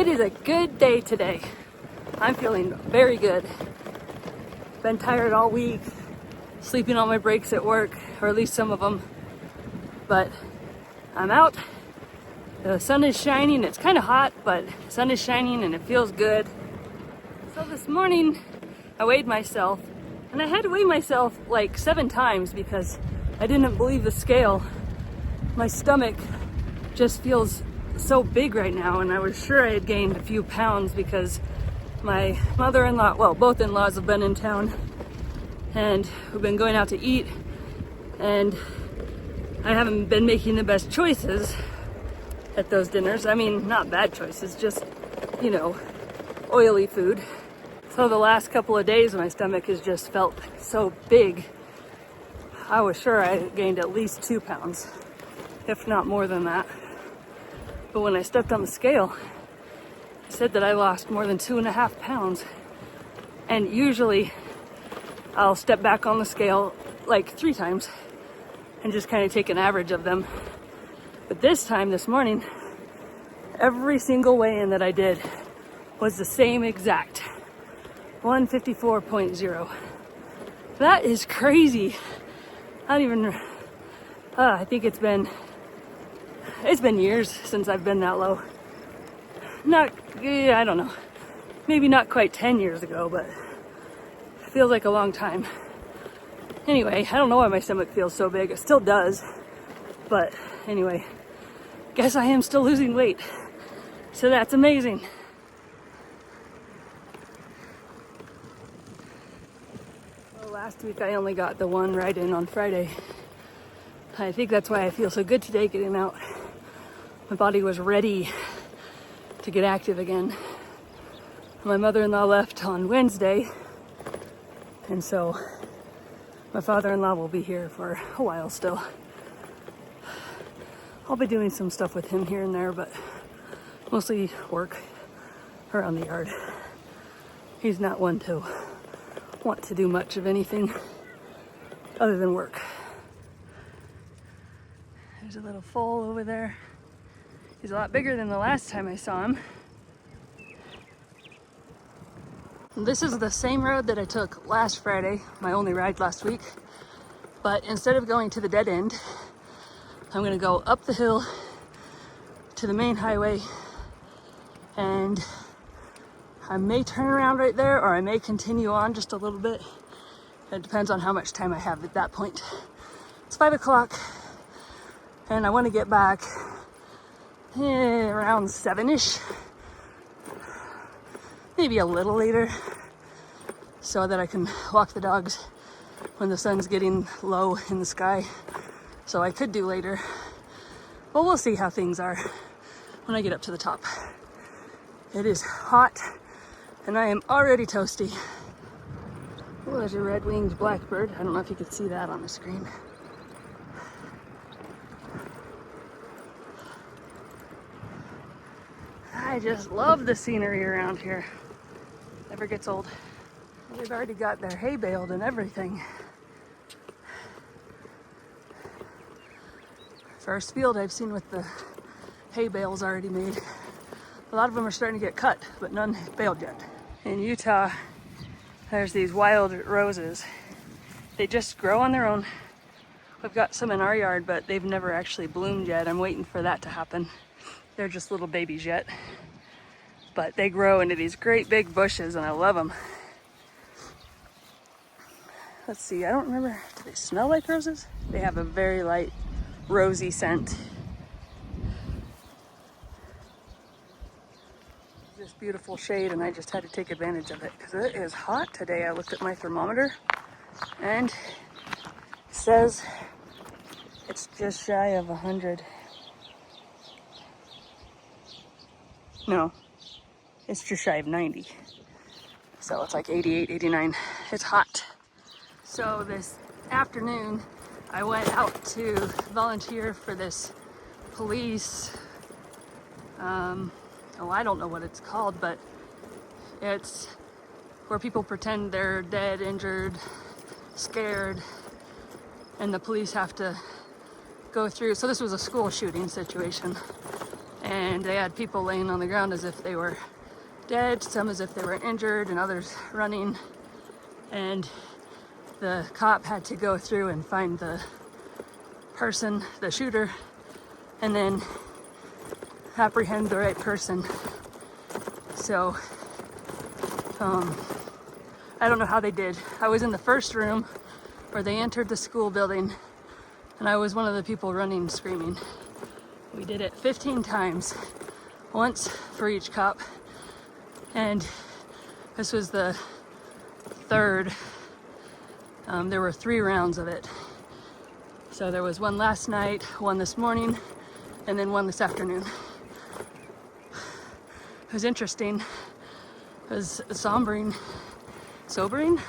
It is a good day today. I'm feeling very good. Been tired all week, sleeping on my breaks at work, or at least some of them. But I'm out. The sun is shining. It's kind of hot, but the sun is shining and it feels good. So this morning I weighed myself, and I had to weigh myself like 7 times because I didn't believe the scale. My stomach just feels so big right now, and I was sure I had gained a few pounds because my mother-in-law, well, both in-laws have been in town and we've been going out to eat, and I haven't been making the best choices at those dinners. I mean, not bad choices, just, you know, oily food. So the last couple of days my stomach has just felt so big. I was sure I gained at least 2 pounds, if not more than that. But when I stepped on the scale, it said that I lost more than 2.5 pounds. And usually I'll step back on the scale like 3 times and just kind of take an average of them. But this time, this morning, every single weigh-in that I did was the same exact 154.0. That is crazy. I don't even, I think it's been years since I've been that low. I don't know, maybe not quite 10 years ago, but it feels like a long time. Anyway, I don't know why my stomach feels so big. It still does, but anyway, guess I am still losing weight, so that's amazing. Well, last week I only got the one ride in on Friday. I think that's why I feel so good today getting out. My body was ready to get active again. My mother-in-law left on Wednesday, and so my father-in-law will be here for a while still. I'll be doing some stuff with him here and there, but mostly work around the yard. He's not one to want to do much of anything other than work. There's a little foal over there. He's a lot bigger than the last time I saw him. This is the same road that I took last Friday, my only ride last week. But instead of going to the dead end, I'm gonna go up the hill to the main highway, and I may turn around right there, or I may continue on just a little bit. It depends on how much time I have at that point. It's 5 o'clock, and I want to get back around 7-ish, maybe a little later, so that I can walk the dogs when the sun's getting low in the sky. So I could do later, but we'll see how things are when I get up to the top. It is hot, and I am already toasty. Oh, there's a red-winged blackbird. I don't know if you could see that on the screen. I just love the scenery around here. Never gets old. They've already got their hay baled and everything. First field I've seen with the hay bales already made. A lot of them are starting to get cut, but none baled yet. In Utah, there's these wild roses. They just grow on their own. We've got some in our yard, but they've never actually bloomed yet. I'm waiting for that to happen. They're just little babies yet, but they grow into these great big bushes, and I love them. Let's see, I don't remember, do they smell like roses? They have a very light rosy scent. This beautiful shade, and I just had to take advantage of it because it is hot today. I looked at my thermometer and it says it's just shy of 100. No, it's just shy of 90. So it's like 88, 89. It's hot. So this afternoon, I went out to volunteer for this police, I don't know what it's called, but it's where people pretend they're dead, injured, scared, and the police have to go through. So this was a school shooting situation, and they had people laying on the ground as if they were dead, some as if they were injured, and others running. And the cop had to go through and find the person, the shooter, and then apprehend the right person. So I don't know how they did. I was in the first room where they entered the school building, and I was one of the people running screaming. We did it 15 times, once for each cop, and this was the third. There were 3 rounds of it. So there was one last night, one this morning, and then one this afternoon. It was interesting. It was somber and sobering.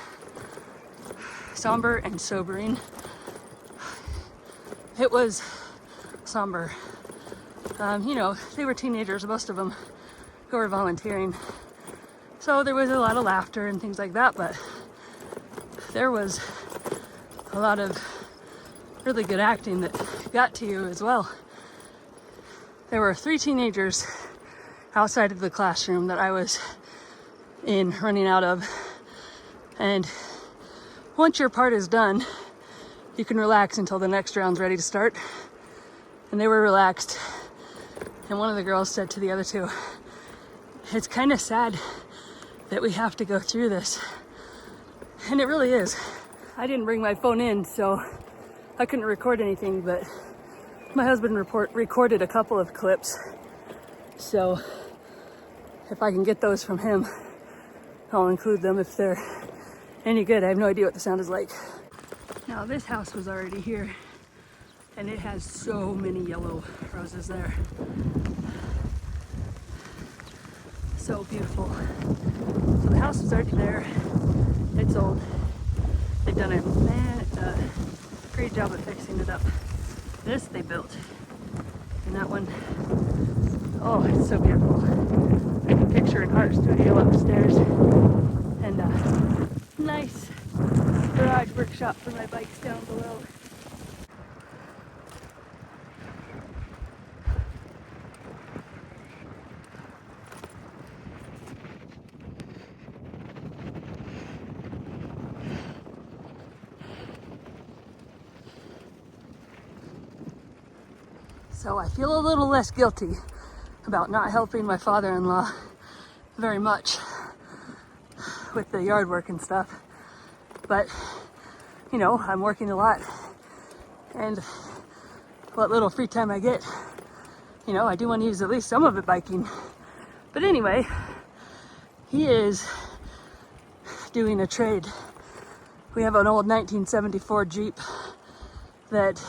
It was somber. You know, they were teenagers, most of them, who were volunteering. So there was a lot of laughter and things like that, but there was a lot of really good acting that got to you as well. There were 3 teenagers outside of the classroom that I was in, running out of. And once your part is done, you can relax until the next round's ready to start. And they were relaxed. And one of the girls said to the other 2, "It's kind of sad that we have to go through this." And it really is. I didn't bring my phone in, so I couldn't record anything, but my husband recorded a couple of clips. So if I can get those from him, I'll include them if they're any good. I have no idea what the sound is like. Now this house was already here, and it has so many yellow roses there. So beautiful. So the house was already there. It's old. They've done a great job of fixing it up. This they built. And that one, oh, it's so beautiful. I can picture an art studio upstairs. And a nice garage workshop for my bikes down below. So I feel a little less guilty about not helping my father-in-law very much with the yard work and stuff. But, you know, I'm working a lot, and what little free time I get, you know, I do want to use at least some of it biking. But anyway, he is doing a trade. We have an old 1974 Jeep that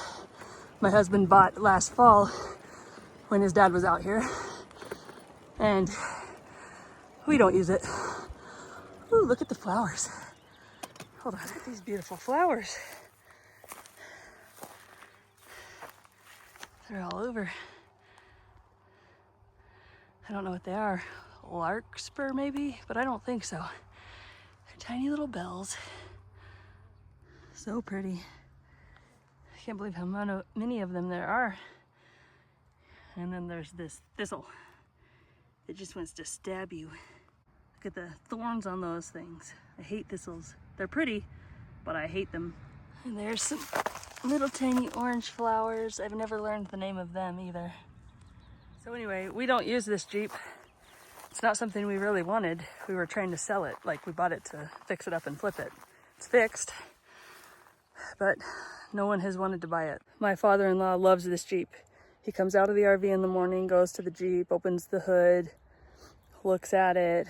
my husband bought last fall when his dad was out here, and we don't use it. Ooh, look at the flowers. Hold on, look at these beautiful flowers. They're all over. I don't know what they are. Larkspur maybe, but I don't think so. They're tiny little bells. So pretty. I can't believe how many of them there are. And then there's this thistle. It just wants to stab you. Look at the thorns on those things. I hate thistles. They're pretty, but I hate them. And there's some little tiny orange flowers. I've never learned the name of them either. So anyway, we don't use this Jeep. It's not something we really wanted. We were trying to sell it. Like, we bought it to fix it up and flip it. It's fixed, but no one has wanted to buy it. My father-in-law loves this Jeep. He comes out of the RV in the morning, goes to the Jeep, opens the hood, looks at it,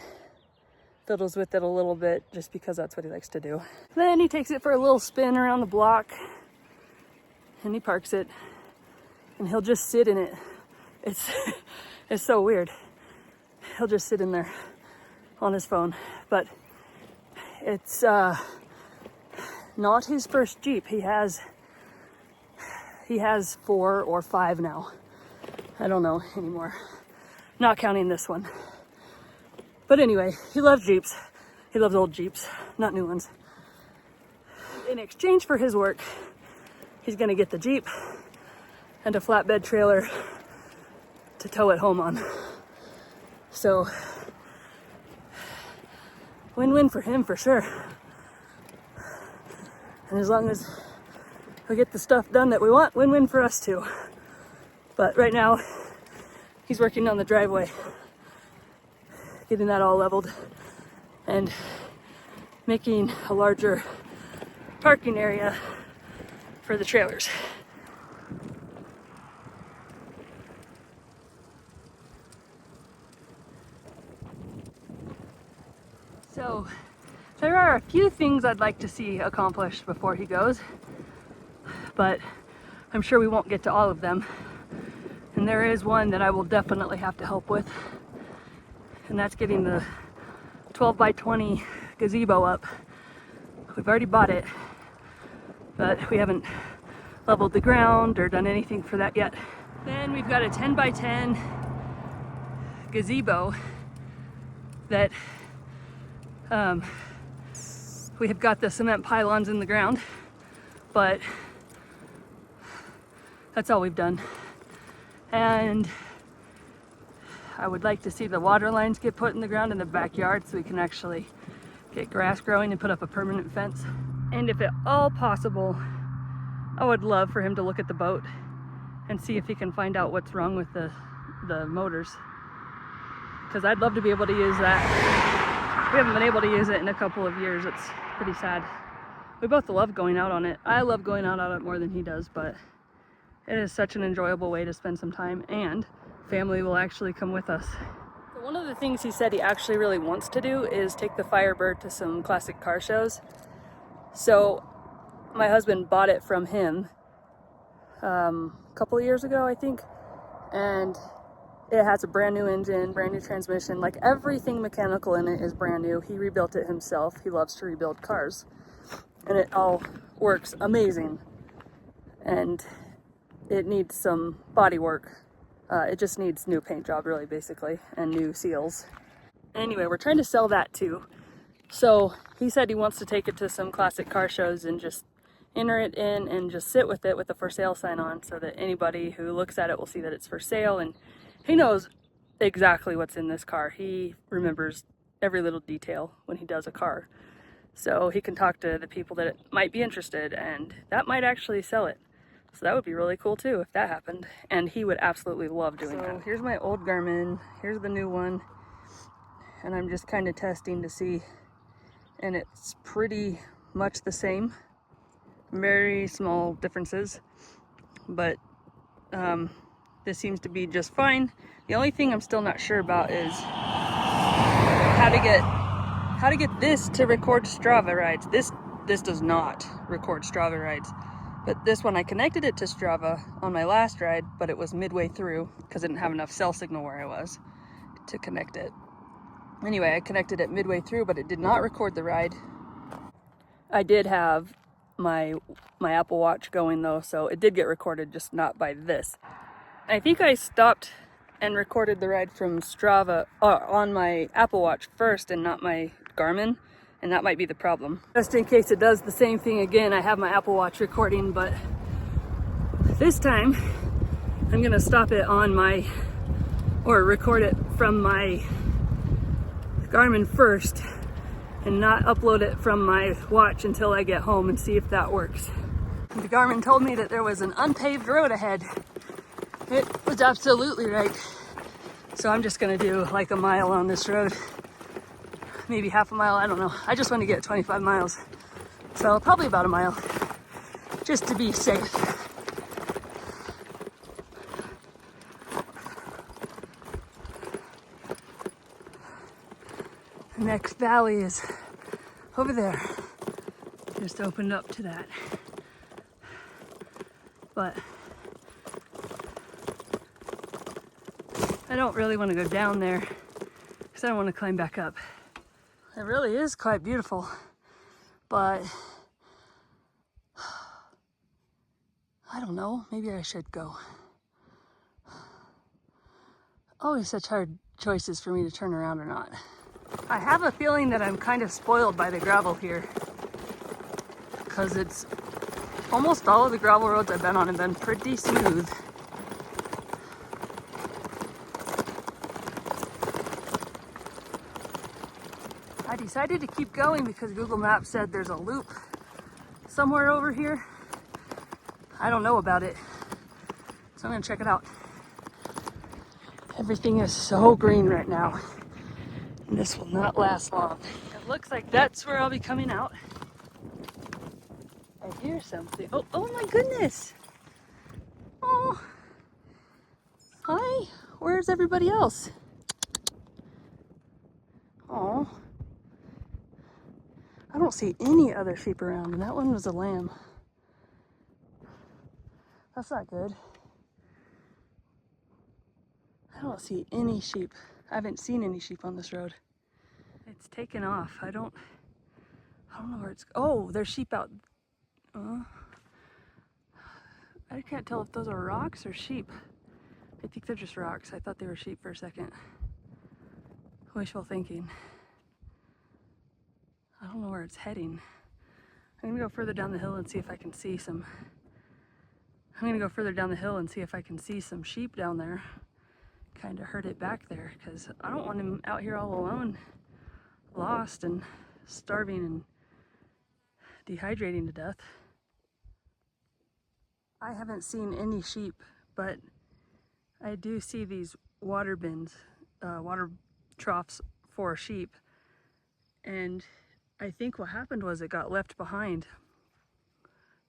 fiddles with it a little bit just because that's what he likes to do. Then he takes it for a little spin around the block and he parks it, and he'll just sit in it. It's so weird. He'll just sit in there on his phone, but it's not his first Jeep. He has 4 or 5 now. I don't know anymore. Not counting this one. But anyway, he loves Jeeps. He loves old Jeeps, not new ones. In exchange for his work, he's gonna get the Jeep and a flatbed trailer to tow it home on. So win-win for him for sure. And as long as we get the stuff done that we want, win-win for us too. But right now, he's working on the driveway, getting that all leveled and making a larger parking area for the trailers. So there are a few things I'd like to see accomplished before he goes, but I'm sure we won't get to all of them. And there is one that I will definitely have to help with, and that's getting the 12 by 20 gazebo up. We've already bought it, but we haven't leveled the ground or done anything for that yet. Then we've got a 10 by 10 gazebo that we have got the cement pylons in the ground, but that's all we've done. And I would like to see the water lines get put in the ground in the backyard so we can actually get grass growing and put up a permanent fence. And if at all possible, I would love for him to look at the boat and see if he can find out what's wrong with the motors, because I'd love to be able to use that. We haven't been able to use it in a couple of years. It's pretty sad. We both love going out on it. I love going out on it more than he does, but it is such an enjoyable way to spend some time, and family will actually come with us. So one of the things he said he actually really wants to do is take the Firebird to some classic car shows. So my husband bought it from him a couple of years ago, I think, and it has a brand new engine, brand new transmission, like everything mechanical in it is brand new. He rebuilt it himself. He loves to rebuild cars, and it all works amazing. And it needs some body work. It just needs new paint job, really, basically, and new seals. Anyway, we're trying to sell that too. So he said he wants to take it to some classic car shows and just enter it in and just sit with it with a for sale sign on, so that anybody who looks at it will see that it's for sale. And he knows exactly what's in this car. He remembers every little detail when he does a car. So he can talk to the people that might be interested, and that might actually sell it. So that would be really cool too if that happened, and he would absolutely love doing that. So here's my old Garmin, here's the new one, and I'm just kind of testing to see, and it's pretty much the same. Very small differences, but this seems to be just fine. The only thing I'm still not sure about is how to get this to record Strava rides. This does not record Strava rides. But this one, I connected it to Strava on my last ride, but it was midway through because I didn't have enough cell signal where I was to connect it. Anyway, I connected it midway through, but it did not record the ride. I did have my Apple Watch going though, so it did get recorded, just not by this. I think I stopped and recorded the ride from Strava on my Apple Watch first and not my Garmin. And that might be the problem. Just in case it does the same thing again, I have my Apple Watch recording, but this time I'm gonna stop it or record it from my Garmin first and not upload it from my watch until I get home and see if that works. The Garmin told me that there was an unpaved road ahead. It was absolutely right. So I'm just gonna do like a mile on this road. Maybe half a mile, I don't know. I just want to get 25 miles. So probably about a mile, just to be safe. The next valley is over there. Just opened up to that. But I don't really want to go down there because I don't want to climb back up. It really is quite beautiful, but I don't know, maybe I should go. Always such hard choices for me to turn around or not. I have a feeling that I'm kind of spoiled by the gravel here, because it's almost all of the gravel roads I've been on have been pretty smooth. I decided to keep going because Google Maps said there's a loop somewhere over here. I don't know about it, so I'm gonna check it out. Everything is so green right now, and this will not last long. It looks like that's where I'll be coming out. I hear something. Oh my goodness. Oh, hi, where's everybody else? Oh, I don't see any other sheep around, and that one was a lamb. That's not good. I don't see any sheep. I haven't seen any sheep on this road. It's taken off. I don't know where it's, oh, there's sheep out. I can't tell if those are rocks or sheep. I think they're just rocks. I thought they were sheep for a second. Wishful thinking. I don't know where it's heading. I'm gonna go further down the hill and see if I can see some. I'm gonna go further down the hill and see if I can see some sheep down there. Kind of herd it back there because I don't want him out here all alone, lost and starving and dehydrating to death. I haven't seen any sheep, but I do see these water bins, water troughs for sheep, and I think what happened was it got left behind.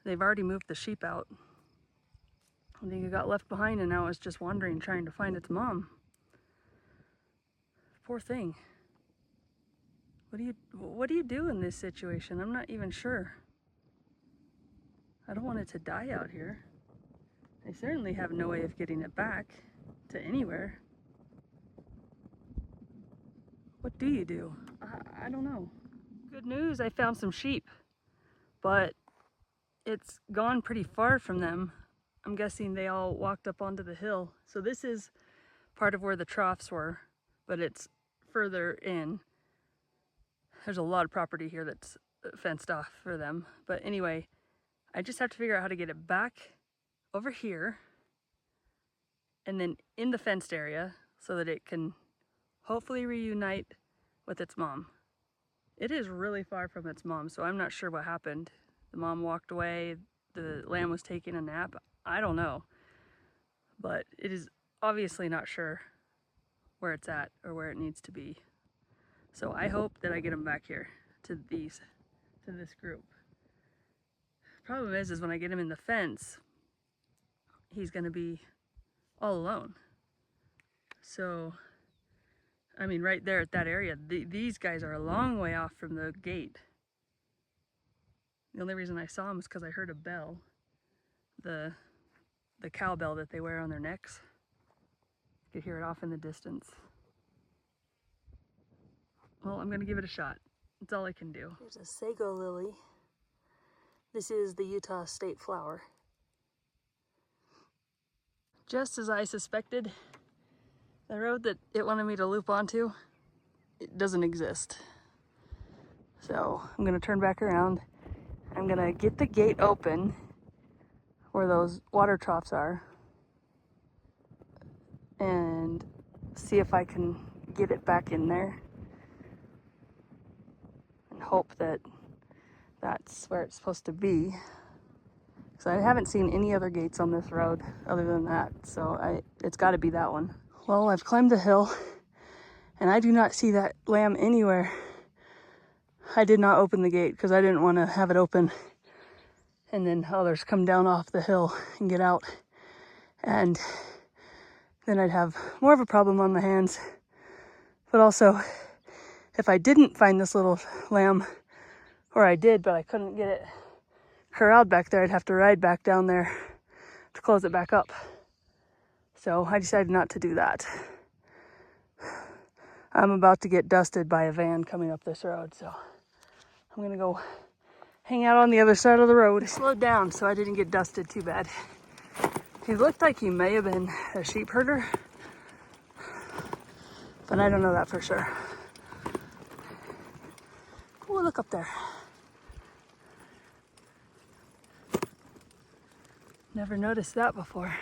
They've already moved the sheep out. I think it got left behind and now it's just wandering trying to find its mom. Poor thing. What do you do in this situation? I'm not even sure. I don't want it to die out here. I certainly have no way of getting it back to anywhere. What do you do? I don't know. Good news, I found some sheep, but it's gone pretty far from them. I'm guessing they all walked up onto the hill. So this is part of where the troughs were, but it's further in. There's a lot of property here that's fenced off for them. But anyway, I just have to figure out how to get it back over here and then in the fenced area so that it can hopefully reunite with its mom. It is really far from its mom, so I'm not sure what happened. The mom walked away, the lamb was taking a nap. I don't know, but it is obviously not sure where it's at or where it needs to be. So I hope that I get them back here to this group. Problem is when I get him in the fence, he's gonna be all alone. So, I mean, right there at that area, these guys are a long way off from the gate. The only reason I saw them is because I heard a bell, the cowbell that they wear on their necks. You could hear it off in the distance. Well, I'm gonna give it a shot. That's all I can do. Here's a sago lily. This is the Utah state flower. Just as I suspected, the road that it wanted me to loop onto, it doesn't exist. So I'm gonna turn back around. I'm gonna get the gate open where those water troughs are and see if I can get it back in there and hope that that's where it's supposed to be. So I haven't seen any other gates on this road other than that, so it's got to be that one. Well, I've climbed the hill and I do not see that lamb anywhere. I did not open the gate because I didn't want to have it open and then others come down off the hill and get out, and then I'd have more of a problem on my hands. But also, if I didn't find this little lamb, or I did but I couldn't get it corralled back there, I'd have to ride back down there to close it back up. So I decided not to do that. I'm about to get dusted by a van coming up this road, so I'm gonna go hang out on the other side of the road. I slowed down so I didn't get dusted too bad. He looked like he may have been a sheep herder, but I don't know that for sure. Oh, look up there. Never noticed that before.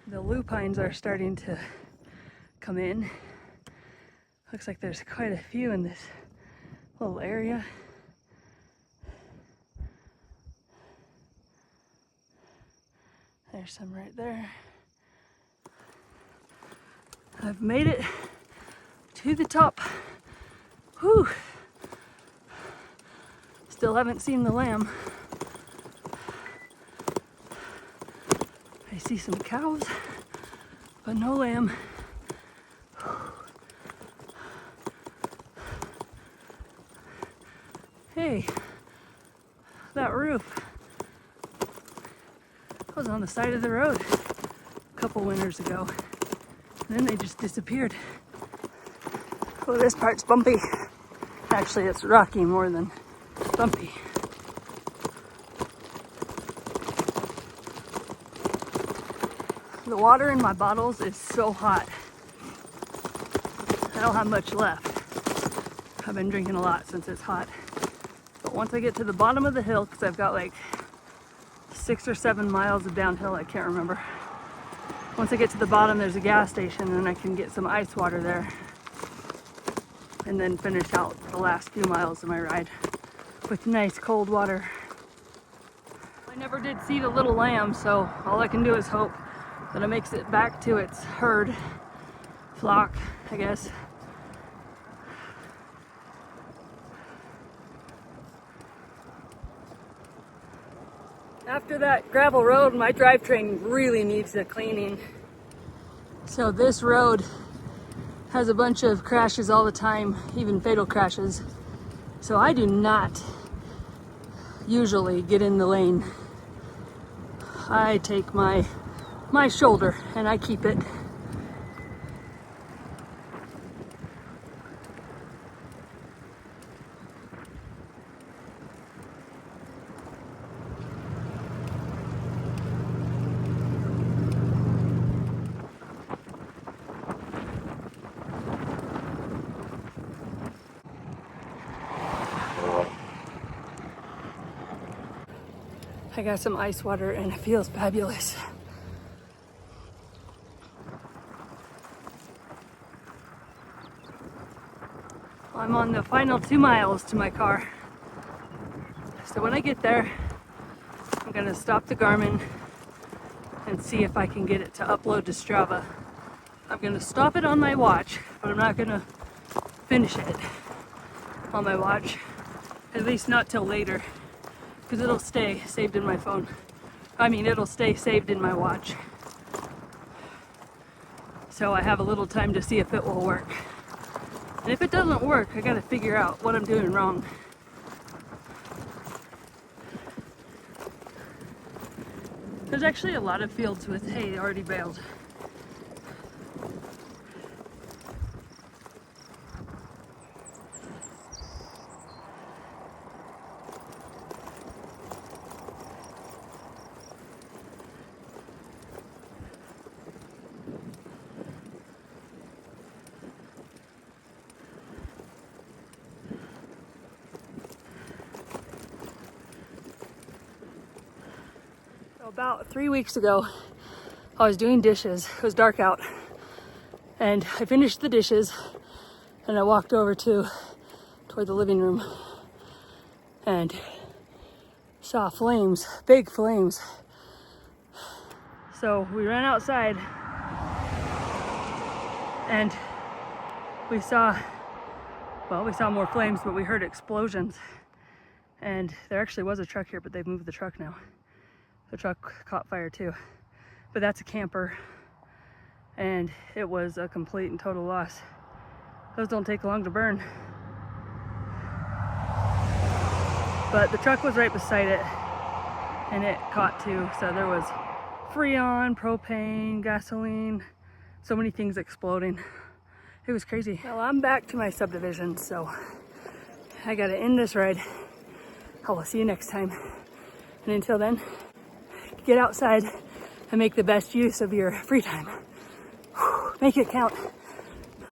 The lupines are starting to come in. Looks like there's quite a few in this little area. There's some right there. I've made it to the top. Whew. Still haven't seen the lamb. I see some cows, but no lamb. Hey, that roof was on the side of the road a couple winters ago. And then they just disappeared. Oh, this part's bumpy. Actually, it's rocky more than bumpy. The water in my bottles is so hot. I don't have much left. I've been drinking a lot since it's hot. But once I get to the bottom of the hill, because I've got like 6 or 7 miles of downhill, I can't remember. Once I get to the bottom, there's a gas station and I can get some ice water there. And then finish out the last few miles of my ride with nice cold water. I never did see the little lamb, so all I can do is hope that it makes it back to its herd, flock, I guess. After that gravel road, my drivetrain really needs a cleaning. So this road has a bunch of crashes all the time, even fatal crashes. So I do not usually get in the lane. I take my shoulder and I keep it. I got some ice water and it feels fabulous. I'm on the final 2 miles to my car. So when I get there, I'm gonna stop the Garmin and see if I can get it to upload to Strava. I'm gonna stop it on my watch, but I'm not gonna finish it on my watch, at least not till later. Because it'll stay saved in my phone. I mean, it'll stay saved in my watch. So I have a little time to see if it will work. And if it doesn't work, I gotta figure out what I'm doing wrong. There's actually a lot of fields with hay already baled. About 3 weeks ago, I was doing dishes. It was dark out, and I finished the dishes, and I walked over toward the living room, and saw flames, big flames. So we ran outside, and we saw more flames, but we heard explosions. And there actually was a truck here, but they've moved the truck now. The truck caught fire too, but that's a camper, and it was a complete and total loss. Those don't take long to burn. But the truck was right beside it, and it caught too, so there was Freon, propane, gasoline, so many things exploding. It was crazy. Well, I'm back to my subdivision, so I gotta end this ride. I will see you next time. And until then, get outside and make the best use of your free time. Make it count.